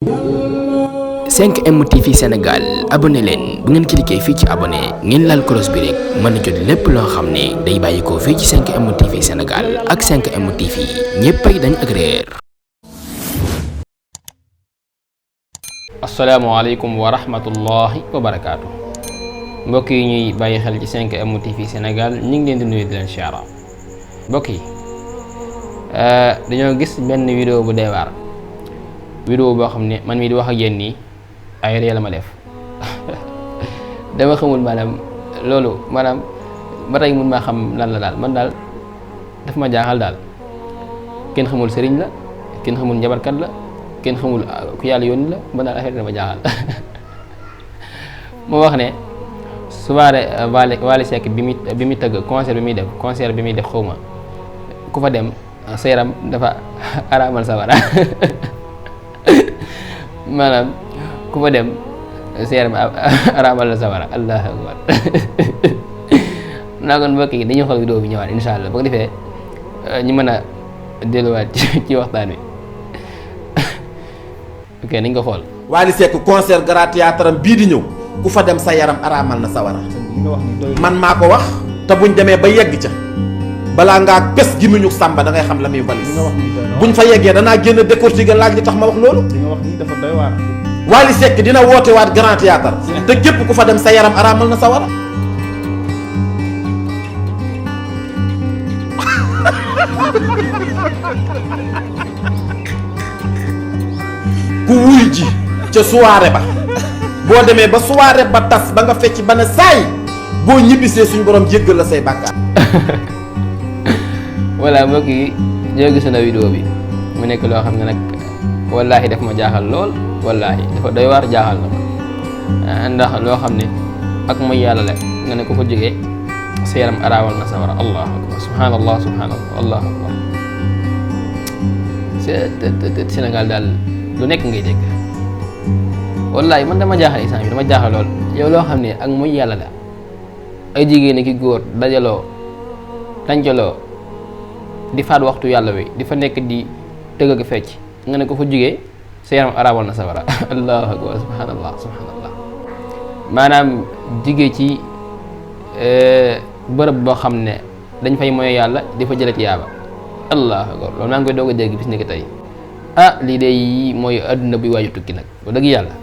5M TV Sénégal abonné leen bu ngeen cliquer fii ci abonné ngeen laal cloche bi rek mën a jot lépp loo xam ne day bàyyi ko fii ci 5M TV Sénégal ak 5M TV ñéppay dañ ak réer. asalaamaaleykum wa rahmatullahi wa barakaatu mbokk yi ñuy bàyyi xel ci 5M TV Sénégal ñu ngi leen di nuyu di leen siyaara mbokk yi dañoo gis benn vidéo bu dee waar vidéo boo xam ne man mii di wax ak yéen nii ay ree la ma def dama xamul maanaam loolu maanaam ba tey mun maa xam lan la daal man daal daf ma jaaxal daal kenn xamul sëriñ la kenn xamul njabarkat la kenn xamul ku yàlla yónni la ba daal affaire dama jaaxal moo wax ne soirée Wally Seck bi muy tëgg concert bi muy def xawma ku fa dem sa yaram dafa araamal sawara maanaam ku fa dem sa yaram araamal la sawara allahu akbar naa kon mbokk yi dañuy xool vidéo bi ñëwaat insha allah boo ko defee ñu mën a delluwaat ci waxtaan wi ok nañ ko xool. Wally Seck concert Grand Théâtre am bii di ñëw ku fa dem sa yaram araamal na sawara man maa ko wax te buñ demee ba yegg ca balaa ngaa pes gi muñu sàmba da ngay xam la muy valis buñ fa yeggee danaa génn décortiquer laaj li tax ma wax loolu. li nga wax nii dafa doy waar. Wally Seck dina woote waat Grand Théâtre te képp ku fa dem sa yaram araamal na sawara. ku wuy ji ca soirée ba boo demee ba soirée ba tas ba nga fecc ba ne saay boo ñibbisee suñ borom jéggal la say bàkkaar. voilà mbokk yi ñoo gis na vidéo bi mu nekk loo xam ne nag wallaahi daf ma jaaxal lool wallaahi dafa doy waar jaaxal na ma ndax loo xam ne ak mooy yàlla la nga ne ko fa jógee sa yaram araawal na sawara allahu akbar subhanallah subhanallah allahu akbar Sénégal daal lu nekk ngay dégg wallaahi man dama jaaxal isaan bi dama jaaxal lool yow loo xam ne ak mooy yàlla la ay jigéen ki góor dajaloo tàncaloo di faat waxtu yàlla wi di fa nekk di tëgg ak fecc nga ne ko fa jógee sa yaram araabal na sawara allahu akbar subhanallah subhanallah maanaam jigee ci bërëb boo xam ne dañ fay moye yàlla di fa jëlet yaaba allahu akbar loolu maa ngi koy doog a dégg bis nekk tey lii de mooy adduna buy waaju tukki nag ba dëgg yàlla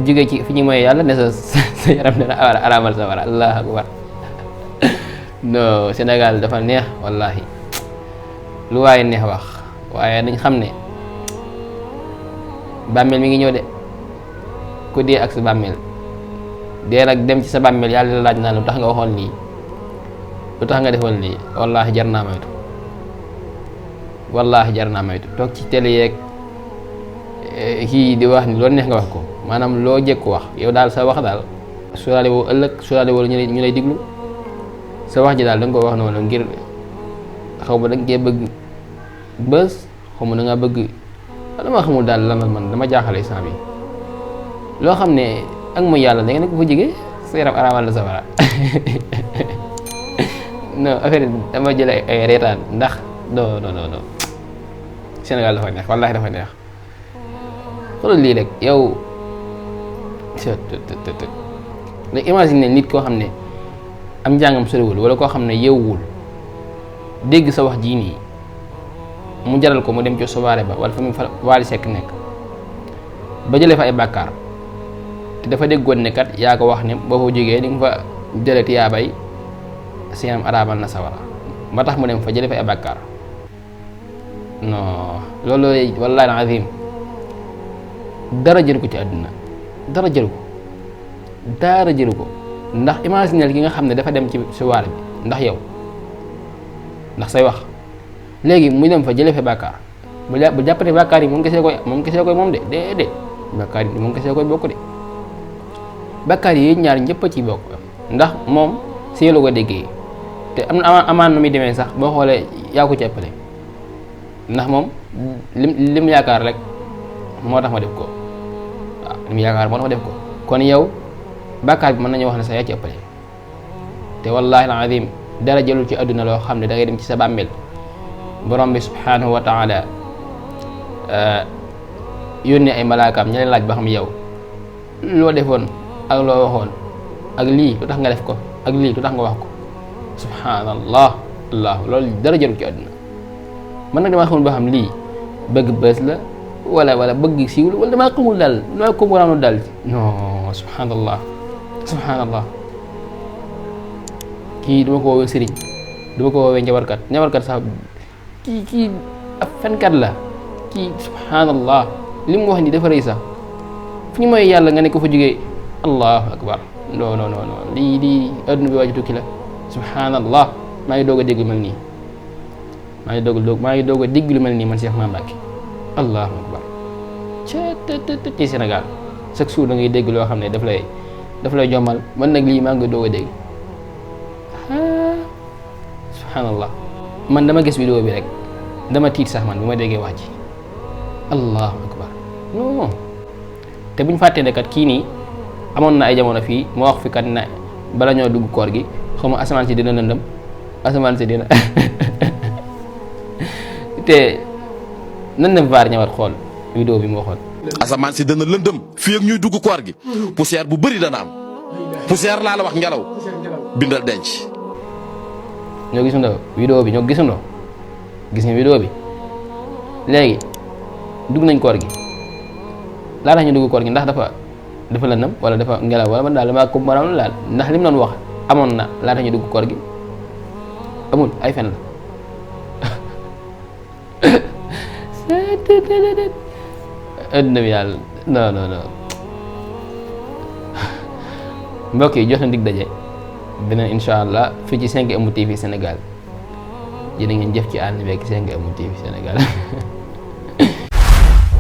jóge ci fi ñu moye yàlla ne sa yaram dana araamal sawara allahu akbar non Sénégal dafa neex wallahi lu waaye neex wax waaye nañ xam ne bàmmeel mi ngi ñëw de ku dee ak sa bàmmeel dee nag dem ci sa bàmmeel yàlla la laaj naa lu tax nga waxoon lii lu tax nga defoon lii wallahi jar naa maytu wallahi jar naa maytu toog ci télé yeeg kii di wax ni loolu neex nga wax ko maanaam loo jëkk wax yow daal sa wax daal sóoraale woo ëllëg sóoraale woo ñu lay diglu sa wax ji daal da nga ko wax noonu ngir xaw ma da nga bëgg bës xaw ma da nga bëgg dama xamul daal lan la man dama jaaxale instant bi loo xam ne ak mooy yàlla da nga ne ko fa jigee sa yaram araamal la sawara non affaire dama jël ay reetaan ndax non Sénégal dafa neex wallaahi dafa neex xoolal lii rek yow léegi imagine nit koo xam ne am njàngam soriwul wala koo xam ne yeewul dégg sa wax jii nii mu jaral ko mu dem ci soirée ba wala fa mu fa Wally Seck nekk ba jëlee fa ay bàkkaar te dafa déggoon ne kat yaa ko wax ne boo fa jógee di nga fa jëlee ti yaa bay si yaram araamal na sawara ba tax mu dem fa jëlee fa ay bàkkaar non loolu wallaahi al-azim dara jëru ko ci àdduna dara jëru ko ndax imaginer ki nga xam ne dafa dem ci soirée bi ndax yow ndax say wax léegi mu dem fa jëlee fa bàkkaar bu jàppate bàkkaar yi moom kesee koy moom de déedéet bàkkaar yi moom kesee koy bokk de bàkkaar yi ñaar ñëpp a ciy bokk ndax moom si yow la ko déggee te am na amaan nu muy demee sax boo xoolee yaa ko ci ëppale ndax moom lim yaakaar rek moo tax ma def ko waaw lim yaakaar moo tax ma def ko kon yow bàkkaar bi mën nañu wax ne sax yaa ci ëppale te wallahi al-azim dara jëlul ci àdduna loo xam ne da ngay dem ci sa bàmmeel borom bi subhanahu wa taala yónnee ay malaakaam ña lay laaj ba xam yow loo defoon ak loo waxoon ak lii lu tax nga def ko ak lii lu tax nga wax ko subhanallah allah loolu dara jarul ci àdduna man nag damaa xamul ba xam lii bëgg bës la wala bëgg siiwul wala damaa xamul daal damaa ko waraanu daal non subhanallah subhanallah kii duma ko woowee sëriñ duma ko woowee njabarkat sax kii ab fenkat la kii subhanallah li mu wax ni dafa rëy sax fu ñu mooy yàlla nga ne ko fa jógee allahu akbar non non non lii adduna bi waaju tukki la subhanallah maa ngi doog a dégg lu mel nii maa ngi doog a dégg lu mel nii man Cheikh Maam Mbacké allahu akbar ci Sénégal chaque jour da ngay dégg loo xam ne daf lay jommal man nag lii maa ngi doog a dégg subhanallah man dama gis vidéo bi rek dama tiit sax man bu ma déggee wax ji allahu akbar non te buñ fàttee ne kat kii nii amoon na ay jamono fii moo wax fi kat na bala ñoo dugg koor gi xaw ma asamaan si dina lëndëm asamaan si dina te nan na vaar ñëwaat xool vidéo bi mu waxoon. asamaan si dana lëndëm fii ak ñuy dugg koor gi poussière bu bëri dana am poussière laa la wax ngelaw bindal denc. ñoo gisandoo vidéo bi gis nga vidéo bi léegi dugg nañ koor gi laata ñu dugg koor gi ndax dafa lëndëm wala dafa ngelaw wala man daal damaa ko maanaam laal ndax li mu doon wax amoon na laata ñu dugg koor gi amul ay fen la adduna bi yàlla non mbokk yi jox na dig daje beneen incha allah fii ci 5M TV Sénégal jërë ngeen jëf ci ànd beeg 5M TV Sénégal